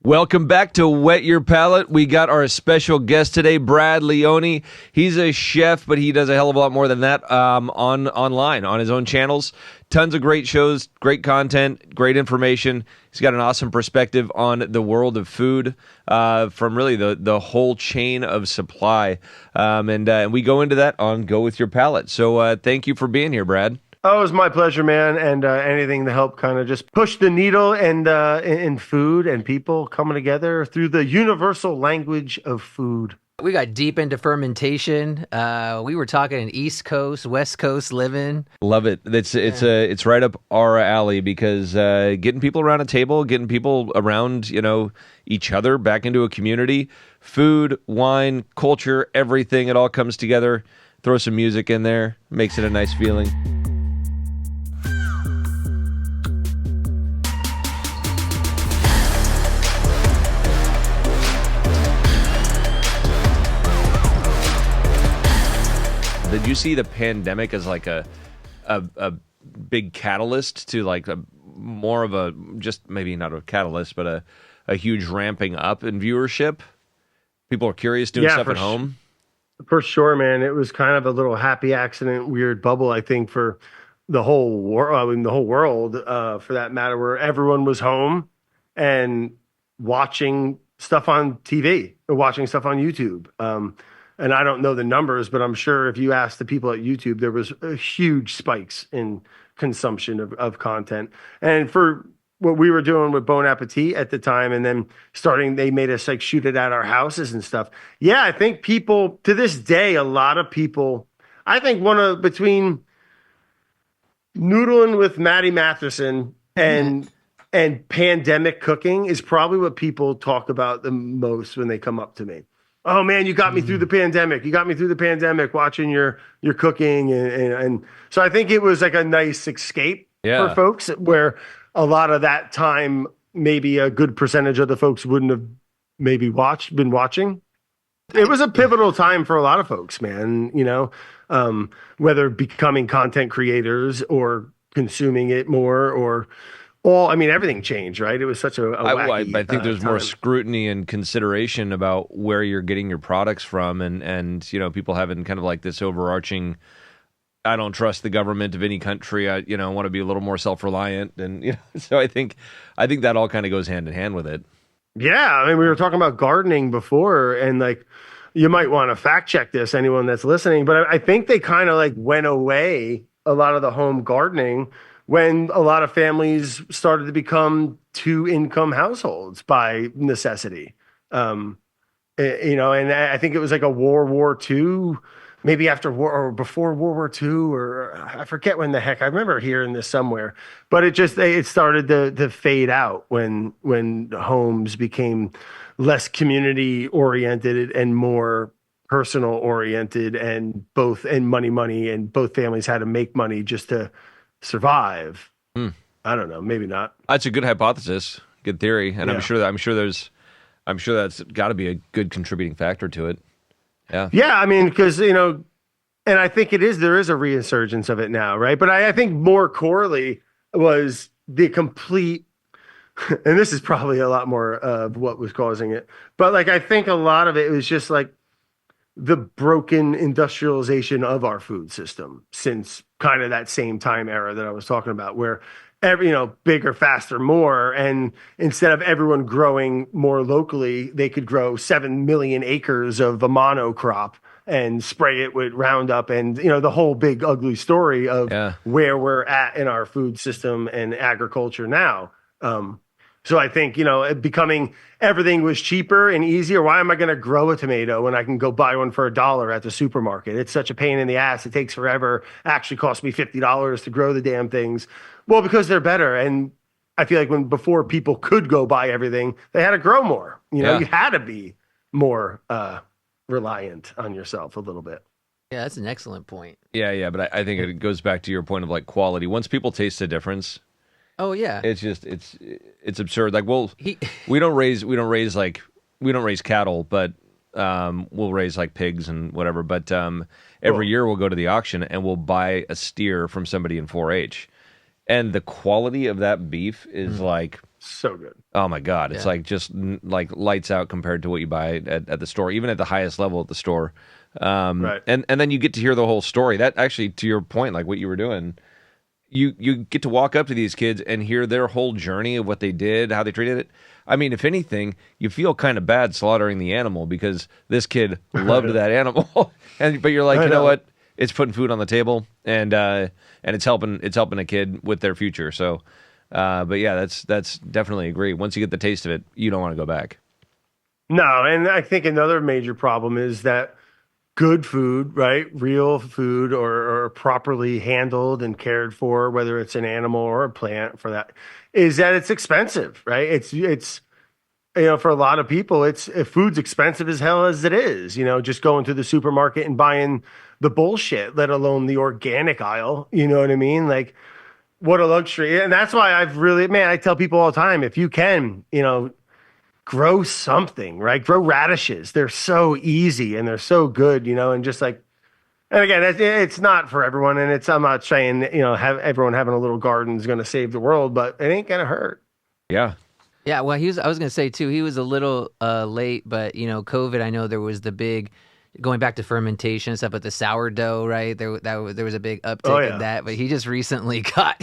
Welcome back to Wet Your Palate. We got our special guest today, Brad Leone. He's a chef, but he does a hell of a lot more than that online, on his own channels. Tons of great shows, great content, great information. He's got an awesome perspective on the world of food from really the whole chain of supply. And we go into that on Go With Your Palate. So thank you for being here, Brad. Oh, it was my pleasure, man. And anything to help kind of just push the needle and in food and people coming together through the universal language of food. We got deep into fermentation. We were talking East Coast, West Coast living. Love it. It's right up our alley because getting people around a table, getting people around each other, back into a community, food, wine, culture, everything. It all comes together. Throw some music in there, makes it a nice feeling. Did you see the pandemic as like a big catalyst to like more of a, just maybe not a catalyst, but a huge ramping up in viewership? People are curious doing stuff at home. For sure, man. It was kind of a little happy accident, weird bubble, I think, for the whole world. I mean, the whole world, for that matter, where everyone was home and watching stuff on TV or watching stuff on YouTube. And I don't know the numbers, but I'm sure if you ask the people at YouTube, there was huge spikes in consumption of content. And for what we were doing with Bon Appetit at the time, and then they made us like shoot it at our houses and stuff. Yeah, I think people, to this day, a lot of people, I think between noodling with Maddie Matheson and pandemic cooking is probably what people talk about the most when they come up to me. Oh man, you got me through the pandemic. You got me through the pandemic watching your cooking. And so I think it was like a nice escape for folks where a lot of that time, maybe a good percentage of the folks wouldn't have maybe been watching. It was a pivotal time for a lot of folks, man, whether becoming content creators or consuming it more or everything changed, right? It was such a wacky I think there's more scrutiny and consideration about where you're getting your products from, and people having kind of like this overarching, I don't trust the government of any country. I want to be a little more self-reliant, and so I think that all kind of goes hand in hand with it. Yeah, I mean, we were talking about gardening before, and like you might want to fact check this, anyone that's listening, but I think they kind of like went away, a lot of the home gardening, when a lot of families started to become 2-income households by necessity. And I think it was like a World War II, maybe after war or before World War II, or I forget when the heck. I remember hearing this somewhere, but it started to fade out when homes became less community oriented and more personal oriented, and money, and both families had to make money just to survive. I don't know, maybe not. That's a good hypothesis, good theory, and I'm sure that's got to be a good contributing factor to it. Yeah, I mean, because and I think there is a resurgence of it now, right? But I think more corely was the complete, and this is probably a lot more of what was causing it, but like I think a lot of it was just like the broken industrialization of our food system since kind of that same time era that I was talking about, where bigger, faster, more. And instead of everyone growing more locally, they could grow 7 million acres of a monocrop and spray it with Roundup, and the whole big ugly story of where we're at in our food system and agriculture now. So I think, becoming everything was cheaper and easier. Why am I going to grow a tomato when I can go buy one for $1 at the supermarket? It's such a pain in the ass. It takes forever. Actually cost me $50 to grow the damn things. Well, because they're better. And I feel like before people could go buy everything, they had to grow more. You had to be more reliant on yourself a little bit. Yeah, that's an excellent point. Yeah, but I think it goes back to your point of like quality. Once people taste the difference, oh yeah, it's absurd. Like, we don't raise cattle, but we'll raise like pigs and whatever. But every year we'll go to the auction and we'll buy a steer from somebody in 4-H, and the quality of that beef is like So good. Oh my God, it's Yeah. like just like lights out compared to what you buy at the store, even at the highest level at the store. Right. And then you get to hear the whole story. That actually, to your point, like what you were doing, you get to walk up to these kids and hear their whole journey of what they did, how they treated it. I mean, if anything, you feel kind of bad slaughtering the animal because this kid loved that animal, but you're like, I you know know. what? It's putting food on the table, and it's helping a kid with their future. So, but yeah, that's definitely agree. Once you get the taste of it, you don't want to go back. No, and I think another major problem is that good food, right? Real food or properly handled and cared for, whether it's an animal or a plant for that, is that it's expensive, right? It's for a lot of people, food's expensive as hell as it is, just going to the supermarket and buying the bullshit, let alone the organic aisle. You know what I mean? Like, what a luxury. And that's why I tell people all the time, if you can, grow something, right? Grow radishes. They're so easy and they're so good, and just like, and again, it's not for everyone. And I'm not saying, have everyone having a little garden is going to save the world, but it ain't going to hurt. Yeah. Yeah, well, I was going to say, too, he was a little late, but, COVID, I know there was the big, going back to fermentation and stuff, but the sourdough, right? There was a big uptick in that, but he just recently got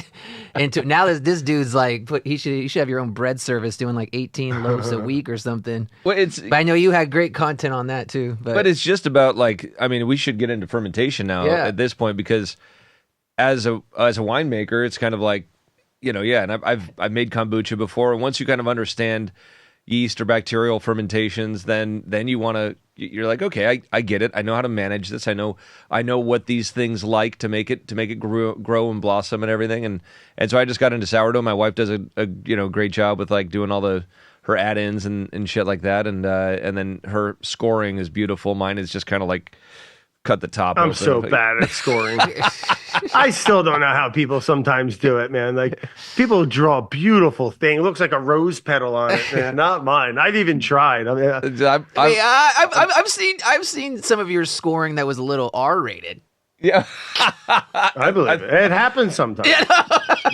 into now this dude's like, you should have your own bread service doing like 18 loaves a week or something. Well, but I know you had great content on that, too. But it's just about like, I mean, we should get into fermentation now at this point because as a winemaker, it's kind of like, and I've made kombucha before, and once you kind of understand yeast or bacterial fermentations, then you're like, okay, I get it. I know how to manage this. I know what these things like to make it grow and blossom and everything. And so I just got into sourdough. My wife does a great job with like doing all her add-ins and shit like that. And then her scoring is beautiful. Mine is just kind of like cut the top. I'm open. so bad at scoring. I still don't know how people sometimes do it, man. Like, people draw a beautiful thing. It looks like a rose petal on it, man. Not mine. I've even tried. I've seen some of your scoring that was a little R-rated. Yeah, I believe it. It happens sometimes.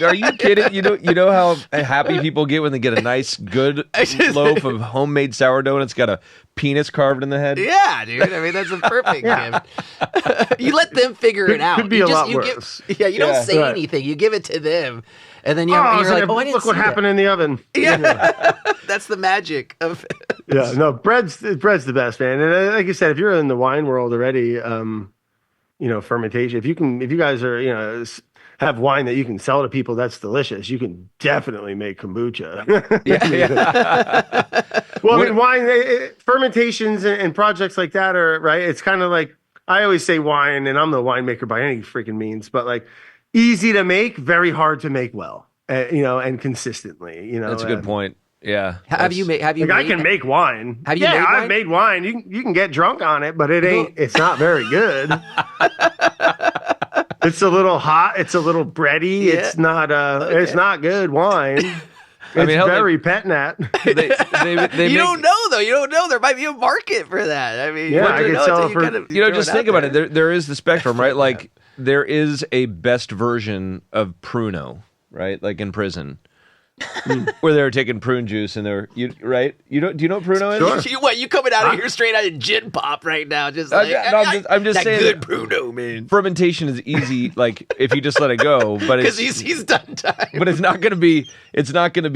Are you kidding? You know how happy people get when they get a nice, good loaf of homemade sourdough and it's got a penis carved in the head? Yeah, dude. I mean, that's a perfect gift. You let them figure it out. Could be a lot worse. You don't say anything. You give it to them, and then you're like, I didn't look what happened in the oven. Yeah, that's the magic of. Yeah, no, bread's the best, man. And like you said, if you're in the wine world already, fermentation. If you guys are, have wine that you can sell to people that's delicious, you can definitely make kombucha. Well, I mean, wine, fermentations and projects like that are, right? It's kind of like, I always say wine, and I'm no winemaker by any freaking means, but like, easy to make, very hard to make well, and consistently, That's a good point. Yeah. Have you made? I can make wine. Have you made wine? I've made wine. You can get drunk on it, but it's not very good. It's a little hot. It's a little bready. Yeah. It's not good wine. It's very pet nat. You don't know, though. You don't know. There might be a market for that. I mean, I can sell it for. Just think about it. There is the spectrum, right? Like, there is a best version of Pruno, right? Like in prison. Where they're taking prune juice and right? Do you know what Pruno is? Sure. You coming out of here straight out of gin pop right now? Just like I'm just saying, good Pruno, man. Fermentation is easy, like if you just let it go, but because he's done time. But it's not gonna be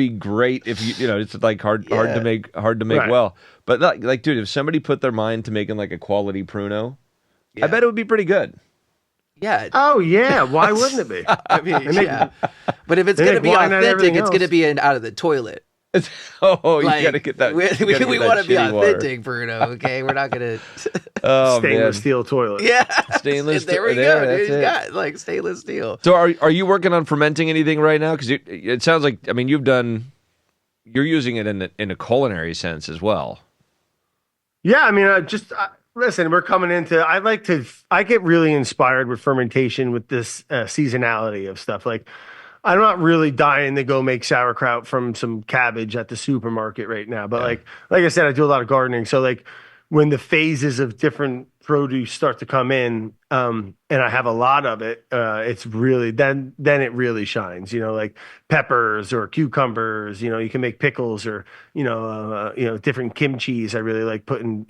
great if it's like hard to make right. Well. But like, dude, if somebody put their mind to making like a quality Pruno, I bet it would be pretty good. Yeah. Oh yeah. Why wouldn't it be? I mean, but if it's going to be authentic, it's going to be out of the toilet. You got to get that. We want to be authentic, Bruno. Okay, we're not going to. Stainless steel toillet. Yeah. Stainless. There we go. Dude. He's got like stainless steel. So are you working on fermenting anything right now? Because it sounds like you're using it in a culinary sense as well. Yeah, I mean, listen, we're coming into, I get really inspired with fermentation with this seasonality of stuff. Like, I'm not really dying to go make sauerkraut from some cabbage at the supermarket right now. But like I said, I do a lot of gardening. So like when the phases of different produce start to come in, and I have a lot of it, it's really then it really shines. Like peppers or cucumbers. You can make pickles or different kimchis. I really like putting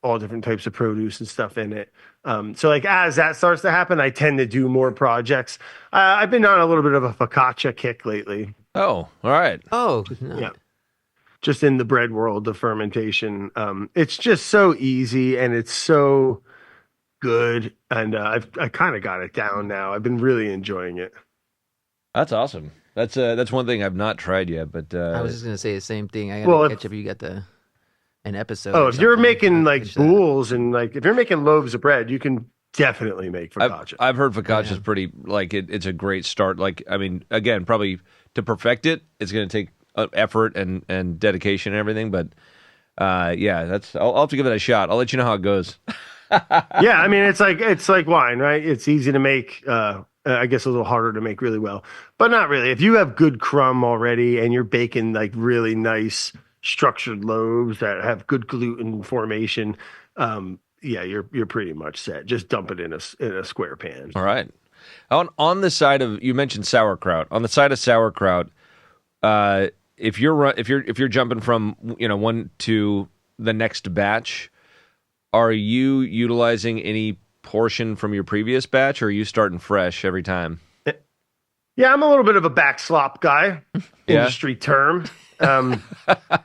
all different types of produce and stuff in it. So like as that starts to happen, I tend to do more projects. I've been on a little bit of a focaccia kick lately. Oh, all right. Oh, no. Yeah. Just in the bread world, the fermentation. It's just so easy and it's so good. And I kind of got it down now. I've been really enjoying it. That's awesome. That's one thing I've not tried yet, but I was just gonna say the same thing. I gotta catch up. You got an episode. Oh, if you're making like boules and like if you're making loaves of bread, you can definitely make focaccia. I've heard focaccia is pretty like it's a great start. Like I mean, again, probably to perfect it, it's going to take effort and dedication and everything. But yeah, I'll have to give it a shot. I'll let you know how it goes. Yeah, I mean it's like wine, right? It's easy to make. I guess a little harder to make really well, but not really. If you have good crumb already and you're baking like really nice structured loaves that have good gluten formation, yeah, you're pretty much set. Just dump it in a square pan. All right. On the side of, you mentioned sauerkraut. On the side of sauerkraut, if you're jumping from one to the next batch, are you utilizing any portion from your previous batch, or are you starting fresh every time? Yeah, I'm a little bit of a back slop guy. Industry term. Yeah,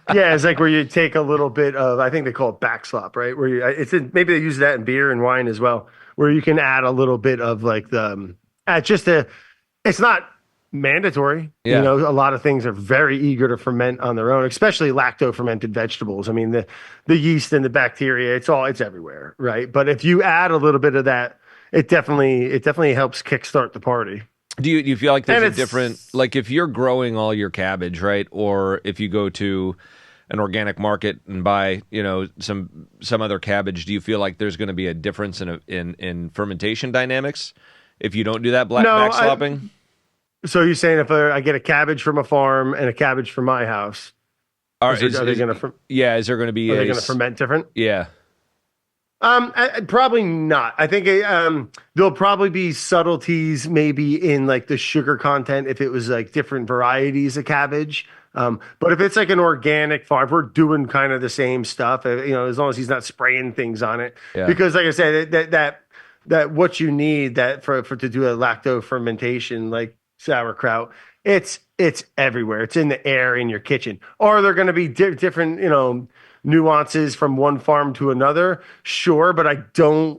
it's like where you take a little bit of, I think they call it back slop, right? Where maybe they use that in beer and wine as well, where you can add a little bit of like it's not mandatory. Yeah. A lot of things are very eager to ferment on their own, especially lacto fermented vegetables. I mean, the yeast and the bacteria, it's everywhere, right? But if you add a little bit of that, it definitely helps kickstart the party. Do you feel like there's a different, like if you're growing all your cabbage, right? Or if you go to an organic market and buy, some other cabbage, do you feel like there's going to be a difference in fermentation dynamics if you don't do that back slopping? So you're saying if I get a cabbage from a farm and a cabbage from my house, are they going to? Yeah, is there going to be? Are they going to ferment different? Yeah. Probably not. I think there'll probably be subtleties, maybe in like the sugar content if it was like different varieties of cabbage. But if it's like an organic farm, we're doing kind of the same stuff. As long as he's not spraying things on it. Yeah. Because, like I said, that what you need for to do a lacto fermentation like sauerkraut, it's everywhere. It's in the air in your kitchen. Are there going to be different nuances from one farm to another? Sure, but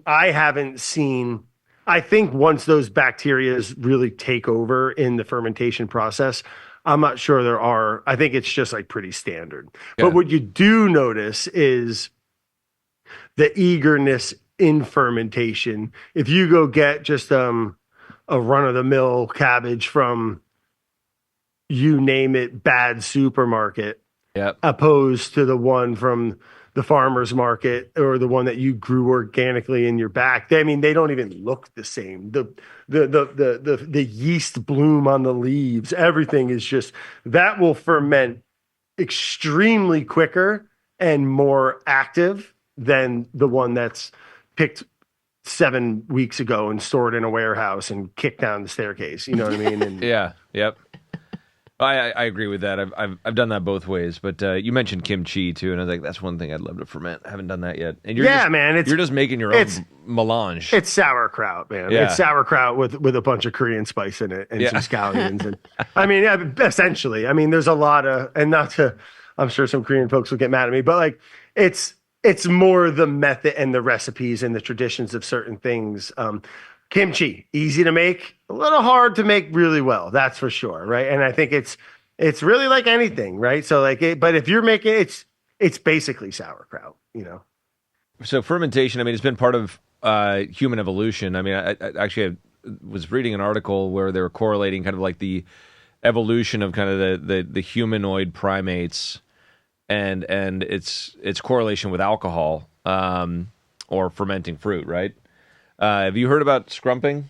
I haven't seen. I think once those bacteria really take over in the fermentation process, I'm not sure there are. I think it's just like pretty standard. Yeah. But what you do notice is the eagerness in fermentation. If you go get just a run-of-the-mill cabbage from you name it bad supermarket, yep, opposed to the one from the farmer's market or the one that you grew organically in your back. They don't even look the same. The yeast bloom on the leaves. Everything is just, that will ferment extremely quicker and more active than the one that's picked 7 weeks ago and stored in a warehouse and kicked down the staircase. You know what I mean? And, yeah. Yep. I agree with that. I've done that both ways, but you mentioned kimchi too, and I was like, that's one thing I'd love to ferment. I haven't done that yet. And you're just making your own melange. It's sauerkraut, man. Yeah. It's sauerkraut with a bunch of Korean spice in it and some scallions. And essentially, there's a lot of, and not to, I'm sure some Korean folks will get mad at me, but like it's more the method and the recipes and the traditions of certain things. Kimchi, easy to make, a little hard to make really well. That's for sure, right? And I think it's really like anything, right? So but if you're making it's basically sauerkraut, So fermentation, it's been part of human evolution. I actually was reading an article where they were correlating kind of like the evolution of kind of the humanoid primates and its correlation with alcohol or fermenting fruit, right? Have you heard about scrumping?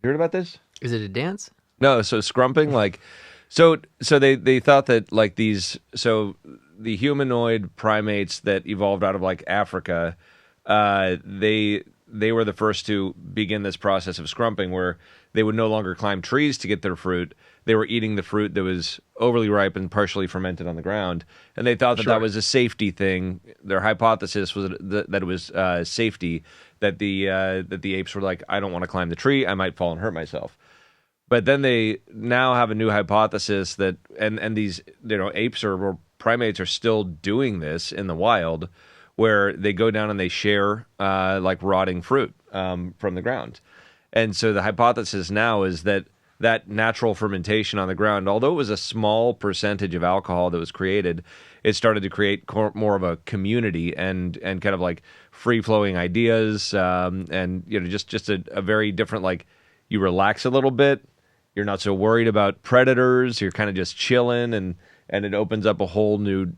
You heard about this? Is it a dance? No, so scrumping, so they thought that like these, so the humanoid primates that evolved out of like Africa, they were the first to begin this process of scrumping, where they would no longer climb trees to get their fruit. They were eating the fruit that was overly ripe and partially fermented on the ground, and they thought that that was a safety thing. Their hypothesis was that it was safety, that the apes were like, I don't want to climb the tree, I might fall and hurt myself. But then they now have a new hypothesis that, and these apes or primates are still doing this in the wild, where they go down and they share like rotting fruit from the ground. And so the hypothesis now is that natural fermentation on the ground, although it was a small percentage of alcohol that was created, it started to create more of a community and kind of like free-flowing ideas, and just a very different, like, you relax a little bit, you're not so worried about predators, you're kind of just chilling, and it opens up a whole new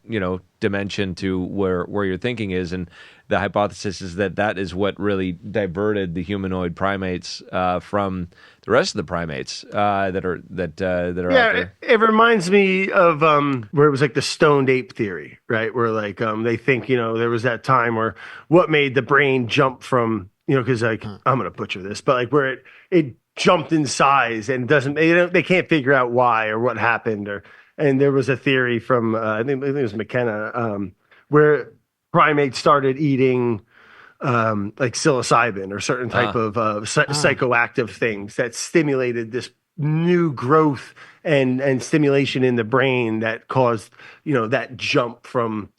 dimension to where your thinking is. And the hypothesis is that is what really diverted the humanoid primates from the rest of the primates that are out there. It reminds me of where it was like the stoned ape theory, right? Where like they think there was that time where what made the brain jump from because like I'm gonna butcher this, but like where it jumped in size and they can't figure out why or what happened. And there was a theory from I think it was Makin, where primates started eating like psilocybin or certain type of psychoactive things that stimulated this new growth and stimulation in the brain that caused that jump from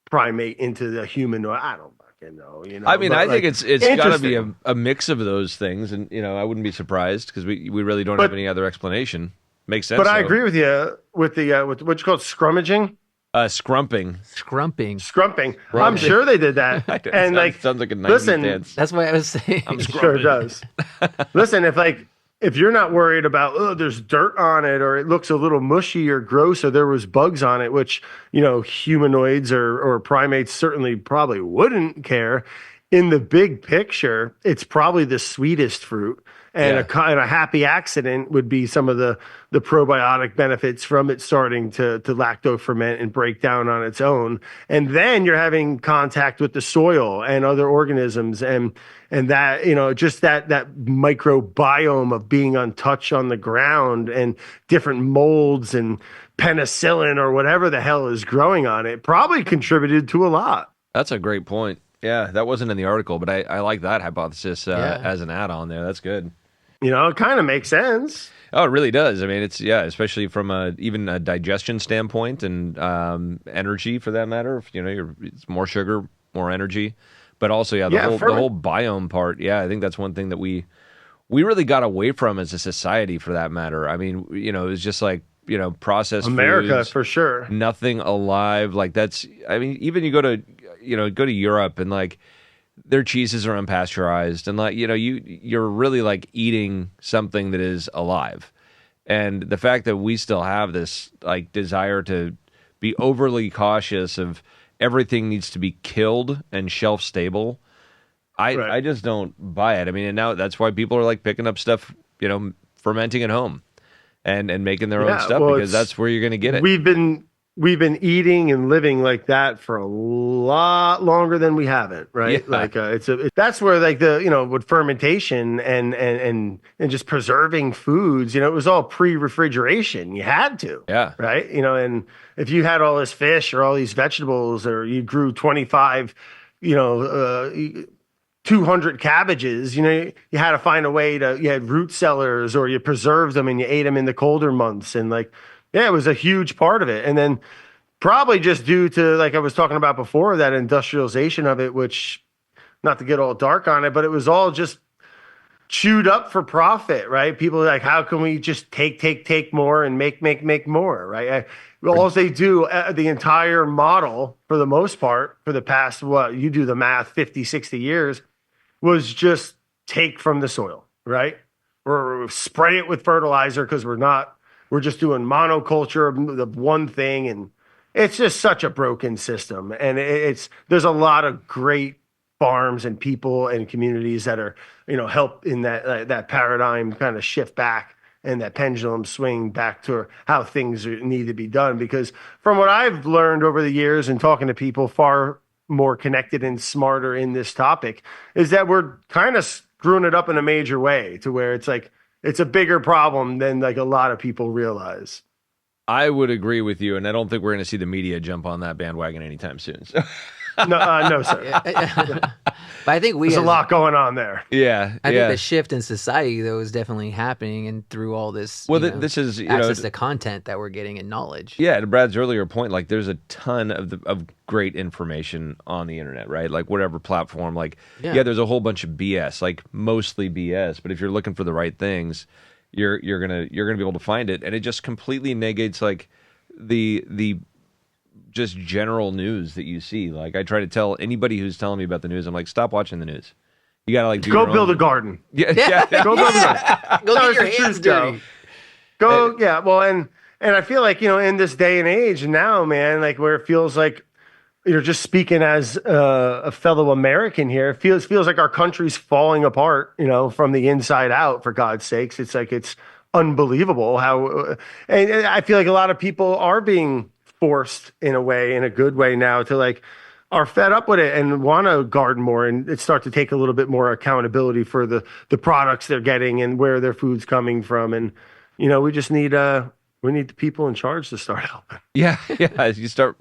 primate into the humanoid. I don't fucking know. I mean, I think it's got to be a mix of those things, and I wouldn't be surprised because we really don't have any other explanation. Makes sense. But I agree with you with the with what you call scrummaging. Scrumping. I'm sure they did that. And sounds like a 90s dance. That's what I was saying. It sure does. Listen, if you're not worried about there's dirt on it or it looks a little mushy or gross or there was bugs on it, which humanoids or primates certainly probably wouldn't care. In the big picture, it's probably the sweetest fruit. And a happy accident would be some of the probiotic benefits from it starting to lacto ferment and break down on its own. And then you're having contact with the soil and other organisms and that, just that microbiome of being untouched on the ground and different molds and penicillin or whatever the hell is growing on it probably contributed to a lot. That's a great point. Yeah, that wasn't in the article, but I like that hypothesis as an add-on there. That's good. It kind of makes sense. Oh, it really does. I mean, it's especially from even a digestion standpoint and energy for that matter. It's more sugar, more energy, but also the whole biome part. Yeah, I think that's one thing that we really got away from as a society for that matter. I mean, it was just like processed America foods, for sure. Nothing alive. Like that's. I mean, even you go to Europe and like their cheeses are unpasteurized and like you're really like eating something that is alive. And the fact that we still have this like desire to be overly cautious of everything needs to be killed and shelf stable, I just don't buy it. I mean, and now that's why people are like picking up stuff, fermenting at home and making their own stuff because that's where you're going to get it. We've been eating and living like that for a lot longer than we haven't, right? Yeah. Like that's where like with fermentation and just preserving foods, it was all pre-refrigeration. You had to, right? And if you had all this fish or all these vegetables, or you grew 25, 200 cabbages, you had to find a way you had root cellars, or you preserved them and you ate them in the colder months, and like. Yeah, it was a huge part of it. And then probably just due to, like I was talking about before, that industrialization of it, which, not to get all dark on it, but it was all just chewed up for profit, right? People are like, how can we just take more and make more, right? All they do, the entire model, for the most part, for the past, you do the math, 50, 60 years, was just take from the soil, right? Or spray it with fertilizer because we're just doing monoculture of one thing, and it's just such a broken system. And there's a lot of great farms and people and communities that are, help in that paradigm kind of shift back and that pendulum swing back to how things need to be done. Because from what I've learned over the years and talking to people far more connected and smarter in this topic, is that we're kind of screwing it up in a major way to where it's like, it's a bigger problem than like a lot of people realize. I would agree with you, and I don't think we're going to see the media jump on that bandwagon anytime soon. So. No, sir. But I think there's a lot going on there. Yeah, I think the shift in society though is definitely happening, and through all this, this is access to content that we're getting and knowledge. Yeah, to Brad's earlier point, like there's a ton of great information on the internet, right? Like whatever platform, like there's a whole bunch of BS, like mostly BS. But if you're looking for the right things, you're gonna be able to find it, and it just completely negates like the just general news that you see. Like I try to tell anybody who's telling me about the news, I'm like, stop watching the news. You gotta like go build a garden. Yeah. Go build a garden. Go get your hands dirty. Go. Yeah. Well, and I feel like in this day and age now, man, like where it feels like just speaking as a fellow American here, it feels like our country's falling apart. From the inside out. For God's sakes, it's like it's unbelievable how, and I feel like a lot of people are being forced in a good way now to like are fed up with it and want to garden more and start to take a little bit more accountability for the products they're getting and where their food's coming from. And, we just need, we need the people in charge to start helping. Yeah. You start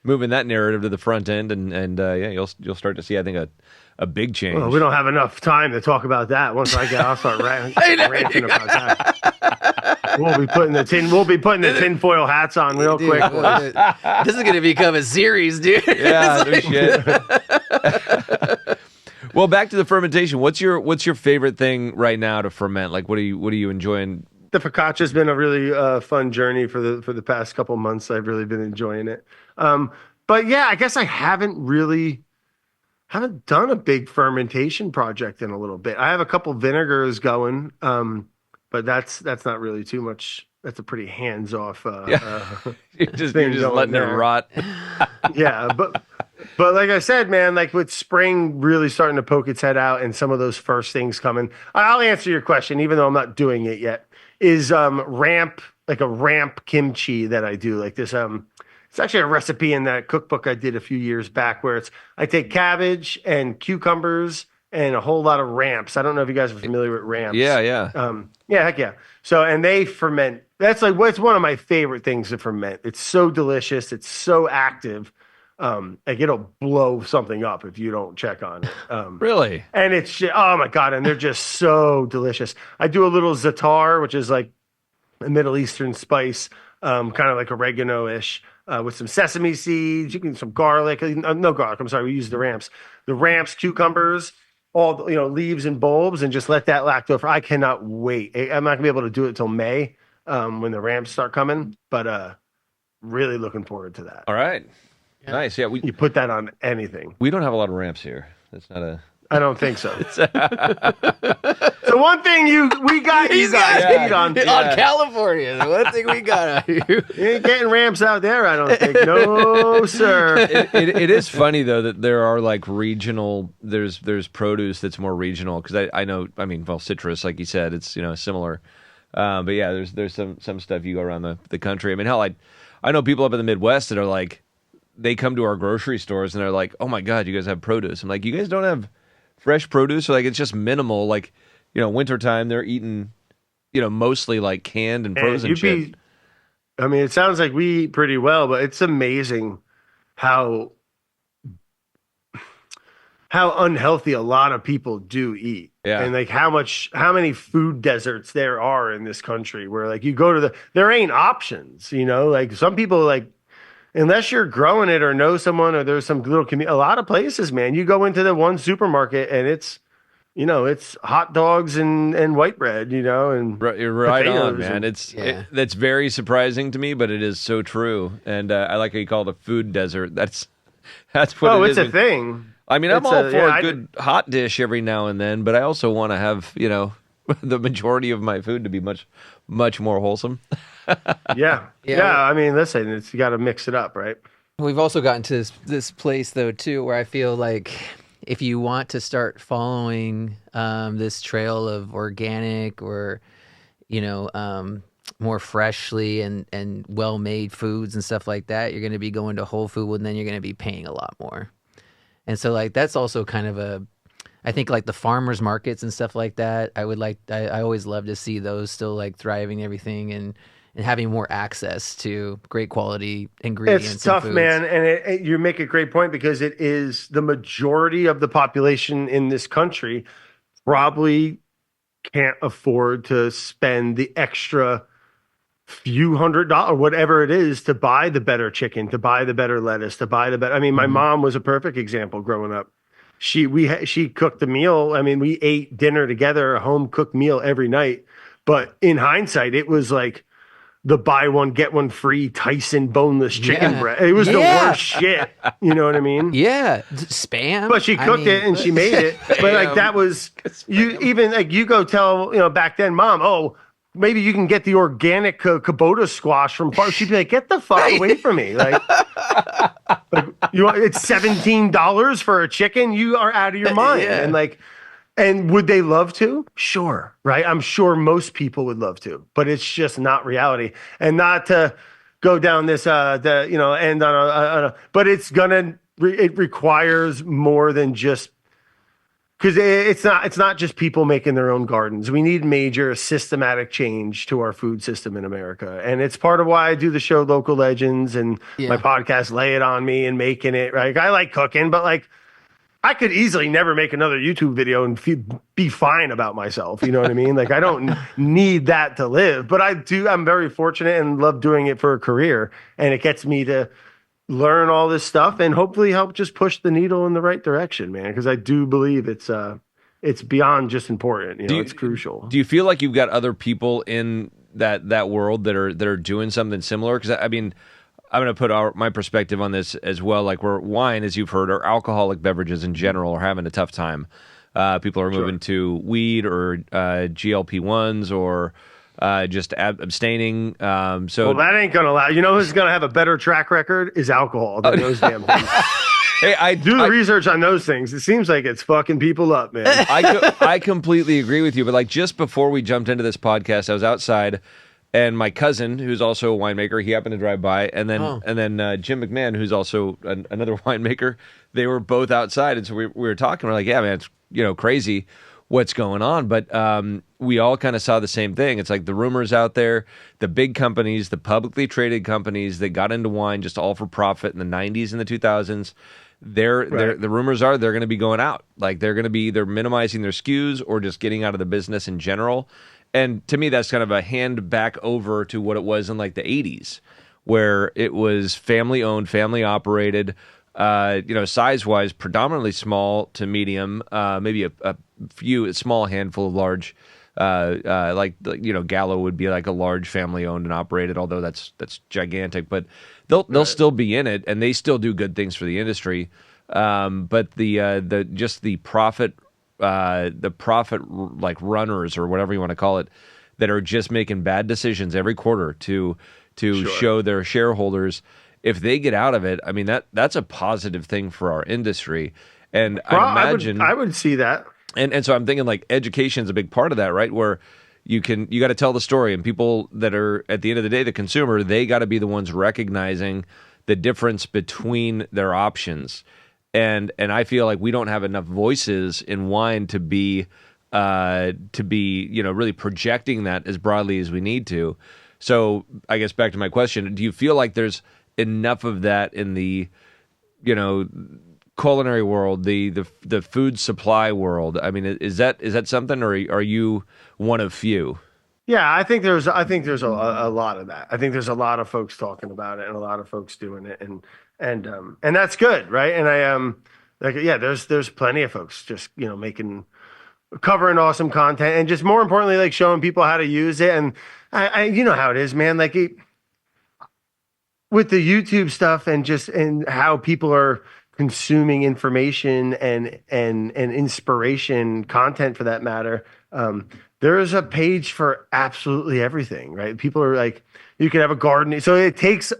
moving that narrative to the front end and you'll start to see, I think, a big change. Well, we don't have enough time to talk about that. Once I'll start ranting about that. We'll be putting the tinfoil hats on real quick. This is going to become a series, dude. Yeah, no shit. Well, back to the fermentation. What's your favorite thing right now to ferment? Like, what are you enjoying? The focaccia has been a really fun journey for the past couple months. I've really been enjoying it. But yeah, I guess I haven't done a big fermentation project in a little bit. I have a couple vinegars going. But that's not really too much. That's a pretty hands-off. You're just letting it rot. Yeah, but like I said, man, like with spring really starting to poke its head out and some of those first things coming, I'll answer your question, even though I'm not doing it yet. Is ramp kimchi that I do like this? It's actually a recipe in that cookbook I did a few years back where I take cabbage and cucumbers and a whole lot of ramps. I don't know if you guys are familiar with ramps. Yeah. Yeah, heck yeah. So, and they ferment. That's like what's one of my favorite things to ferment. It's so delicious. It's so active. Like it'll blow something up if you don't check on it. Really? And it's oh my God, and they're just so delicious. I do a little za'atar, which is like a Middle Eastern spice, kind of like oregano-ish, with some sesame seeds. You can some garlic. No garlic. I'm sorry. We use the ramps, cucumbers, all leaves and bulbs, and just let that lacto. I cannot wait. I'm not gonna be able to do it till May, when the ramps start coming, but really looking forward to that. All right. Yeah. Nice. Yeah, you put that on anything. We don't have a lot of ramps here. That's not a. I don't think so. So one thing we got you guys beat on California. The one thing we got on you. You ain't getting ramps out there, I don't think. No, sir. It is funny though that there are like regional. There's produce that's more regional because I know. I mean, well, citrus, like you said, it's similar. But yeah, there's some stuff you go around the country. I mean, hell, I know people up in the Midwest that are like, they come to our grocery stores and they're like, oh my God, you guys have produce. I'm like, you guys don't have fresh produce? Or like, it's just minimal. Like, wintertime, they're eating, mostly like canned and frozen shit. I mean, it sounds like we eat pretty well, but it's amazing how unhealthy a lot of people do eat. Yeah. And like how many food deserts there are in this country where like you go to there ain't options, like some people like, unless you're growing it or know someone or there's some little community, a lot of places, man, you go into the one supermarket and it's, it's hot dogs and white bread, and you're right on, man. That's very surprising to me, but it is so true. And I like how you call it a food desert. That's what it is. It's a thing. I mean, I'm all for a good hot dish every now and then, but I also want to have, the majority of my food to be much, much more wholesome. Yeah. I mean, listen, you got to mix it up, right? We've also gotten to this place though too, where I feel like if you want to start following this trail of organic or more freshly and well-made foods and stuff like that, you're going to be going to Whole Food, and then you're going to be paying a lot more. And so like that's also kind of I think like the farmers markets and stuff like that, I always love to see those still like thriving and everything and having more access to great quality ingredients. It's tough, man. And you make a great point, because it is the majority of the population in this country probably can't afford to spend the extra few $100, whatever it is, to buy the better chicken, to buy the better lettuce, to buy the better. I mean, my mom was a perfect example growing up. She cooked a meal. I mean, we ate dinner together, a home cooked meal every night. But in hindsight, it was like the buy one, get one free Tyson boneless chicken breast. It was the worst shit. You know what I mean? Yeah. Spam. But she cooked it and she made it. But like that was, you go tell, back then, Mom, maybe you can get the organic Kubota squash from Park. She'd be like, get the fuck away from me. Like it's $17 for a chicken. You are out of your mind. Yeah. And would they love to? Sure. Right. I'm sure most people would love to, but it's just not reality. And not to go down this, end on but it requires more than just, because it's not just people making their own gardens. We need major systematic change to our food system in America. And it's part of why I do the show Local Legends and my podcast Lay It On Me and Making It. Right? I like cooking, but like I could easily never make another YouTube video and be fine about myself. You know what I mean? Like I don't need that to live, but I'm very fortunate and love doing it for a career. And it gets me to learn all this stuff and hopefully help just push the needle in the right direction, man. Because I do believe it's beyond just important. It's crucial. Do you feel like you've got other people in that world that are doing something similar? Because I mean, I'm going to put my perspective on this as well. Like where wine, as you've heard, or alcoholic beverages in general are having a tough time. People are moving to weed or GLP-1s or just abstaining. So that ain't gonna allow. You know who's gonna have a better track record is alcohol than those damn things. Hey, I do the research on those things. It seems like it's fucking people up, man. I completely agree with you. But like just before we jumped into this podcast, I was outside, and my cousin, who's also a winemaker, he happened to drive by, and then Jim McMahon, who's also another winemaker, they were both outside, and so we were talking. We're like, yeah, man, it's crazy what's going on, but we all kind of saw the same thing. It's like the rumors out there, the big companies, the publicly traded companies that got into wine just all for profit in the 90s and the 2000s. The rumors are they're going to be going out. Like they're going to be either minimizing their SKUs or just getting out of the business in general. And to me, that's kind of a hand back over to what it was in like the 80s, where it was family owned, family operated, size-wise, predominantly small to medium, maybe a small handful of large, Gallo would be like a large family owned and operated, although that's gigantic, but they'll still be in it and they still do good things for the industry. But the profit like runners or whatever you want to call it, that are just making bad decisions every quarter to show their shareholders, if they get out of it, I mean that's a positive thing for our industry. And I imagine I would see that. And so I'm thinking like education is a big part of that, right? Where you got to tell the story, and people that are at the end of the day, the consumer, they got to be the ones recognizing the difference between their options. And I feel like we don't have enough voices in wine to be really projecting that as broadly as we need to. So I guess back to my question, do you feel like there's enough of that in the culinary world, the food supply world? I mean, is that something, or are you one of few? Yeah, I think there's a lot of that. I think there's a lot of folks talking about it and a lot of folks doing it, and that's good, right? And there's plenty of folks just covering awesome content, and just more importantly, like showing people how to use it. And I you know how it is, man. Like with the YouTube stuff and how people are consuming information and inspiration content for that matter. There is a page for absolutely everything, right? People are like, you can have a gardening. So it takes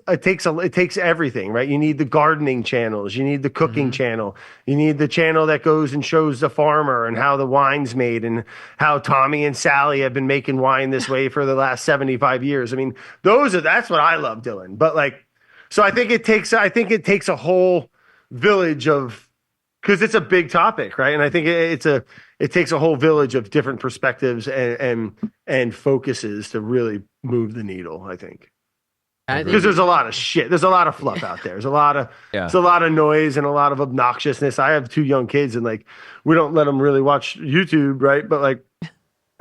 everything, right? You need the gardening channels. You need the cooking channel. You need the channel that goes and shows the farmer and how the wine's made and how Tommy and Sally have been making wine this way for the last 75 years. I mean, that's what I love doing. But like, so I think it takes a whole village of, because it's a big topic, right? And I think it takes a whole village of different perspectives and focuses to really move the needle, I think. Because there's a lot of shit. There's a lot of fluff out there. There's a lot of noise and a lot of obnoxiousness. I have 2 young kids, and like, we don't let them really watch YouTube, right? But like,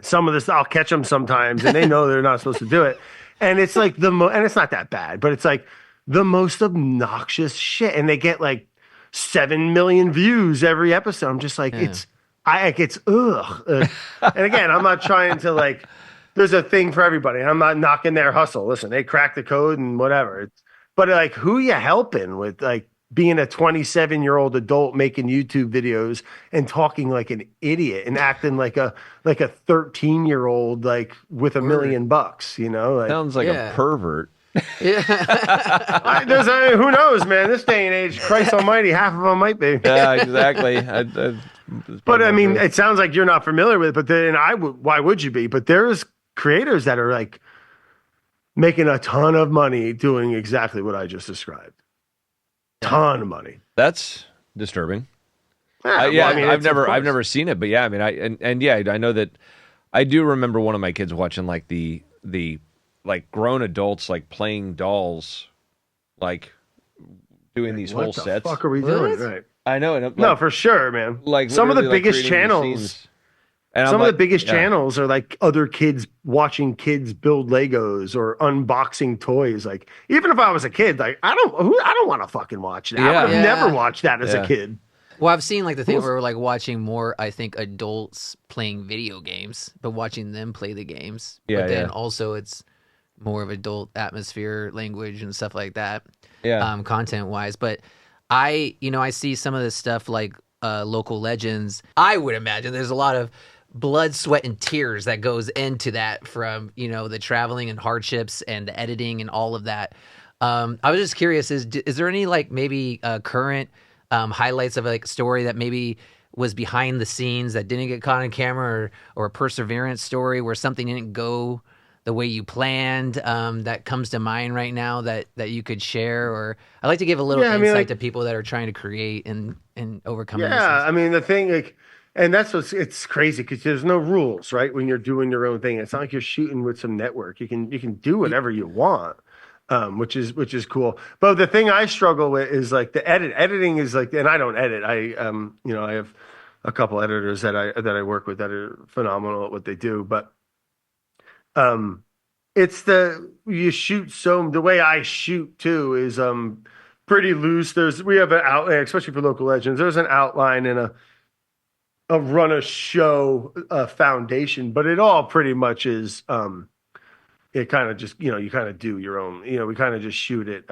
some of this, I'll catch them sometimes, and they know they're not supposed to do it. And it's like and it's not that bad, but it's like the most obnoxious shit. And they get like 7 million views every episode. I'm just like, it's ugh. And again, I'm not trying to like, there's a thing for everybody. I'm not knocking their hustle. Listen, they crack the code and whatever. But like, who you helping with like being a 27-year-old adult making YouTube videos and talking like an idiot and acting like a 13-year-old, like with $1 million, you know? Like, sounds like a pervert. Yeah. Who knows, man? This day and age, Christ almighty, half of them might be. Yeah, exactly. But I mean, it sounds like you're not familiar with it, but then why would you be? But there's creators that are like making a ton of money doing exactly what I just described. Ton of money. That's disturbing. I mean, I've never seen it, but yeah, I mean, I know that I do remember one of my kids watching like the like grown adults like playing dolls, like doing these whole sets. What the fuck are we doing? Right. I know. And no, for sure, man. Like some of the biggest channels. And some of the biggest channels are like other kids watching kids build Legos or unboxing toys. Like, even if I was a kid, like I don't want to fucking watch that. I would have never watched that as a kid. Well, I've seen like the thing where we're like watching more, I think, adults playing video games, but watching them play the games. Yeah, but then also it's more of adult atmosphere, language, and stuff like that. Yeah. Content wise, but I see some of this stuff like local legends. I would imagine there's a lot of blood, sweat, and tears that goes into that from the traveling and hardships and the editing and all of that. I was just curious: is there any like maybe current highlights of like a story that maybe was behind the scenes that didn't get caught on camera, or a perseverance story where something didn't go the way you planned, that comes to mind right now that you could share? Or I'd like to give a little insight to people that are trying to create and overcome. Yeah, I mean, the thing, like, and that's it's crazy because there's no rules, right? When you're doing your own thing, it's not like you're shooting with some network. You can do whatever you want, which is cool. But the thing I struggle with is like the editing is like, and I don't edit. I have a couple editors that I work with that are phenomenal at what they do, but it's the way I shoot too is pretty loose. We have an outline, especially for local legends. There's an outline and a run a show foundation, but it all pretty much is it kind of just you kind of do your own. We kind of just shoot it.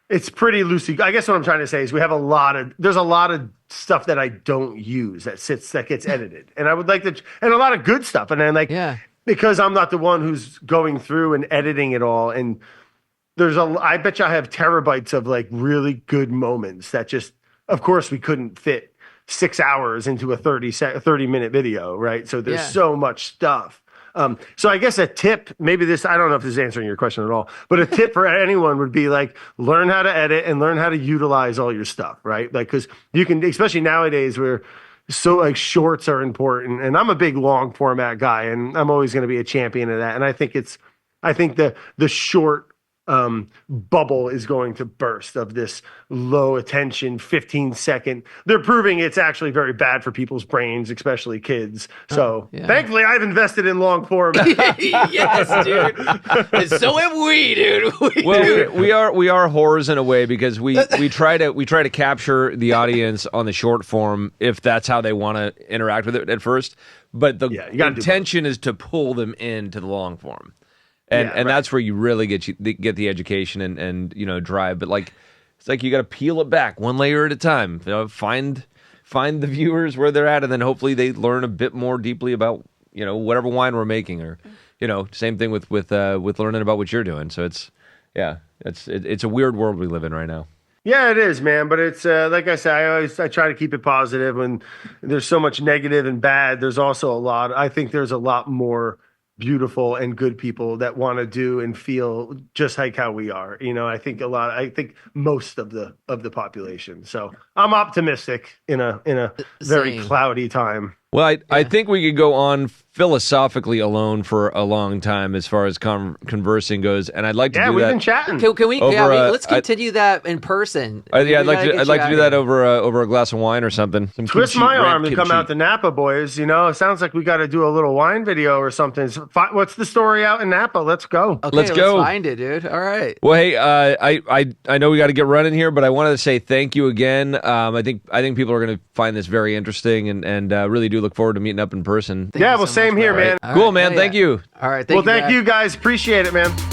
It's pretty loosey. I guess what I'm trying to say is there's a lot of stuff that I don't use that gets edited, and I would like to, and a lot of good stuff, and then because I'm not the one who's going through and editing it all. And I bet you I have terabytes of like really good moments that just, of course we couldn't fit 6 hours into a 30-minute video. Right. So there's so much stuff. So I guess a tip, maybe I don't know if this is answering your question at all, but a tip for anyone would be like, learn how to edit and learn how to utilize all your stuff. Right. Like, cause you can, especially nowadays where, so like shorts are important, and I'm a big long format guy, and I'm always going to be a champion of that. And I think the short bubble is going to burst of this low attention 15-second. They're proving it's actually very bad for people's brains, especially kids. So thankfully I've invested in long format. Yes, dude. And so have we, dude. We are whores in a way, because we try to capture the audience on the short form if that's how they want to interact with it at first. But the intention is to pull them into the long form. And that's where you really get the education and drive. But like, it's like you got to peel it back one layer at a time. Find the viewers where they're at, and then hopefully they learn a bit more deeply about whatever wine we're making, or same thing with learning about what you're doing. So it's a weird world we live in right now. Yeah, it is, man. But it's like I said, I try to keep it positive. When there's so much negative and bad, there's also I think there's a lot more beautiful and good people that want to do and feel just like how we are. I think most of the population. So I'm optimistic in a very cloudy time. Well, I think we could go on philosophically alone for a long time as far as conversing goes, and I'd like to do that. Yeah, we've been chatting. Can we? Let's continue that in person. I'd like to do that over a glass of wine or something. Twist my arm to come out to Napa, boys. It sounds like we got to do a little wine video or something. What's the story out in Napa? Let's go. Okay, let's go. Find it, dude. All right. Well, hey, I know we got to get running here, but I wanted to say thank you again. I think people are going to find this very interesting, and really do look forward to meeting up in person. Same here, man. Cool, man. Thank you. All right. Thank you guys. Appreciate it, man.